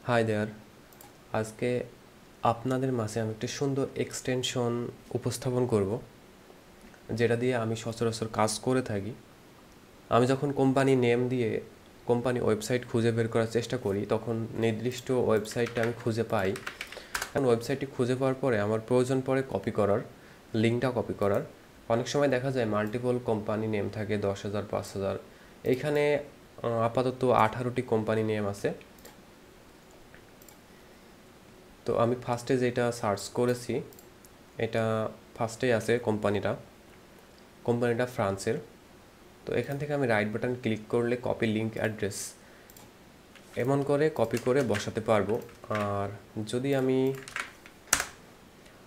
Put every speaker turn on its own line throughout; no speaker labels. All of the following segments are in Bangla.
Hi there. আজকে আপনাদের মাঝে আমি একটি সুন্দর এক্সটেনশন উপস্থাপন করব, যেটা দিয়ে আমি সচরাচর কাজ করে থাকি। আমি যখন কোম্পানি নেম দিয়ে কোম্পানি ওয়েবসাইট খুঁজে বের করার চেষ্টা করি, তখন নির্দিষ্ট ওয়েবসাইটটা আমি খুঁজে পাই। কারণ ওয়েবসাইটটি খুঁজে পাওয়ার পরে আমার প্রয়োজন পড়ে কপি করার, লিঙ্কটা কপি করার। অনেক সময় দেখা যায় মাল্টিপল কোম্পানি নেম থাকে, 10,000, 5,000। এইখানে আপাতত 18টি কোম্পানি নেম আছে। তো আমি ফার্স্টে যেটা সার্চ করেছি, এটা ফার্স্টেই আছে কোম্পানিটা ফ্রান্সের। তো এখান থেকে আমি রাইট বাটন ক্লিক করলে কপি লিঙ্ক অ্যাড্রেস এমন করে কপি করে বসাতে পারবো। আর যদি আমি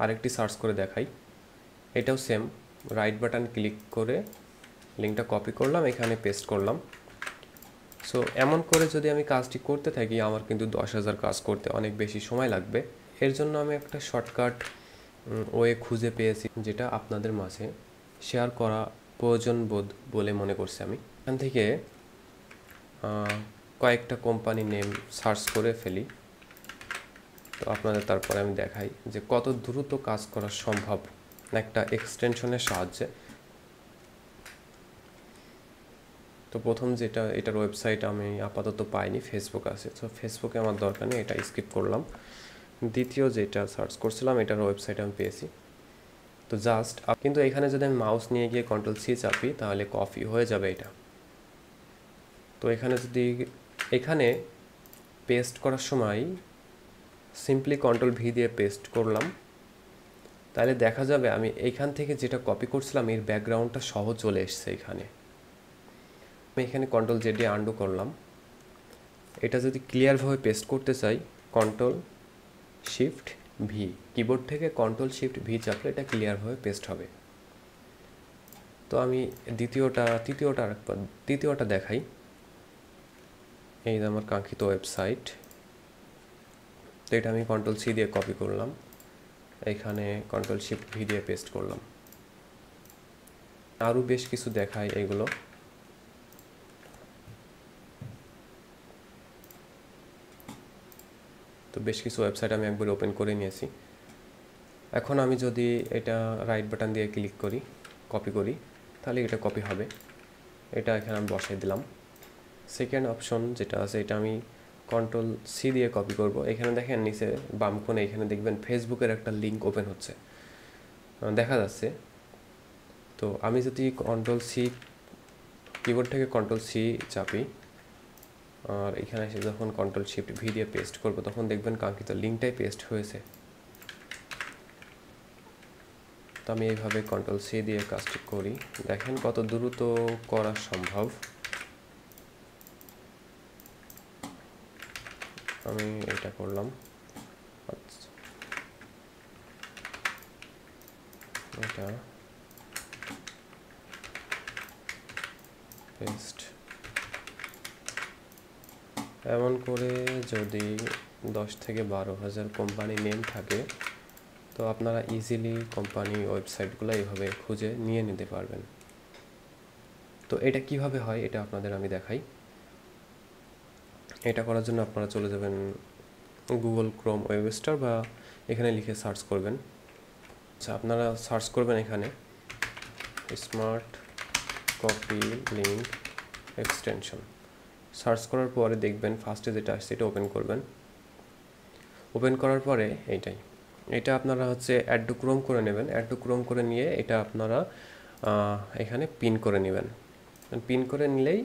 আরেকটি সার্চ করে দেখাই, এটাও সেম, রাইট বাটন ক্লিক করে লিঙ্কটা কপি করলাম, এখানে পেস্ট করলাম। সো এমন করে যদি আমি কাজটি করতে থাকি, আমার কিন্তু 10,000 কাজ করতে অনেক বেশি সময় লাগবে। এর জন্য আমি একটা শর্টকাট ওয়ে খুঁজে পেয়েছি, যেটা আপনাদের মাঝে শেয়ার করা প্রয়োজন বোধ বলে মনে করছি আমি। এখান থেকে কয়েকটা কোম্পানি নেম সার্চ করে ফেলি। তো আপনাদের তারপরে আমি দেখাই যে কত দ্রুত কাজ করা সম্ভব একটা এক্সটেনশনের সাহায্যে। তো প্রথম যেটা, এটার ওয়েবসাইট আমি আপাতত পাইনি, ফেসবুক আছে। তো ফেসবুকে আমার দরকার নেই, এটা স্কিপ করলাম। দ্বিতীয় যেটা সার্চ করছিলাম, এটার ওয়েবসাইট আমি পেয়েছি। তো জাস্ট কিন্তু এখানে যদি আমি মাউস নিয়ে গিয়ে Ctrl+C চাপি, তাহলে কপি হয়ে যাবে এটা। তো এখানে পেস্ট করার সময় সিম্পলি Ctrl+V দিয়ে পেস্ট করলাম, তাহলে দেখা যাবে আমি এইখান থেকে যেটা কপি করছিলাম এর ব্যাকগ্রাউন্ডটা সহ চলে এসছে এখানে। আমি এখানে Ctrl+Z দিয়ে আন্ডু করলাম। এটা যদি ক্লিয়ারভাবে পেস্ট করতে চাই, Ctrl+Shift+V, কিবোর্ড থেকে Ctrl+Shift+V চাপলে এটা ক্লিয়ারভাবে পেস্ট হবে। তো আমি তৃতীয়টা দেখাই। এই যে আমার কাঙ্ক্ষিত ওয়েবসাইট। তো এটা আমি Ctrl+C দিয়ে কপি করলাম, এখানে Ctrl+Shift+V দিয়ে পেস্ট করলাম। আরও বেশ কিছু দেখাই এগুলো। তো বেশ কিছু ওয়েবসাইট আমি একবার ওপেন করে নিয়েছি। এখন আমি যদি এটা রাইট বাটন দিয়ে ক্লিক করি, কপি করি, তাহলে এটা কপি হবে। এটা এখানে আমি বসাই দিলাম। সেকেন্ড অপশন যেটা আছে, এটা আমি Ctrl+C দিয়ে কপি করব। এখানে দেখেন নিচে বাম কোণে এখানে দেখবেন ফেসবুকের একটা লিঙ্ক ওপেন হচ্ছে, দেখা যাচ্ছে। তো আমি যদি কিবোর্ড থেকে Ctrl+C চাপি আর এখানে এসে যখন Ctrl+Shift+V দিয়ে পেস্ট করব, তখন দেখবেন কাঙ্ক্ষিত লিঙ্কটাই পেস্ট হয়েছে। তো আমি এইভাবে Ctrl+C দিয়ে কাজটি করি, দেখেন কত দ্রুত করা সম্ভব। আমি এটা করলাম, আচ্ছা এটা পেস্ট। এমন করে যদি 10 থেকে 12,000 কোম্পানি নেম থাকে, তো আপনারা ইজিলি কোম্পানি ওয়েবসাইটগুলো এইভাবে খুঁজে নিয়ে নিতে পারবেন। তো এটা কিভাবে হয় এটা আপনাদের আমি দেখাই। এটা করার জন্য আপনারা চলে যাবেন গুগল ক্রোম ওয়েব স্টোর, বা এখানে লিখে সার্চ করবেন। আচ্ছা, আপনারা সার্চ করবেন এখানে smart copy link extension. Search করার পরে দেখবেন ফার্স্টে যেটা আসছে এটা ওপেন করবেন। ওপেন করার পরে এটা আপনারা অ্যাড টু ক্রোম করে নেবেন। অ্যাড টু ক্রোম করে নিয়ে এটা আপনারা এখানে পিন করে নেবেন। পিন করে নিলেই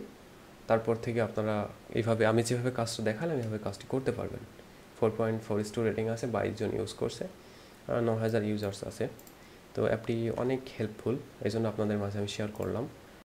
তারপর থেকে আপনারা এইভাবে আমি যেভাবে কাজটা দেখালাম এইভাবে কাজটি করতে পারবেন। 4.4 রেটিং আছে, 22 জন ইউজ করছে, 9,000 ইউজার্স আছে। তো অ্যাপটি অনেক হেল্পফুল, এই জন্য আপনাদের মাঝে আমি শেয়ার করলাম।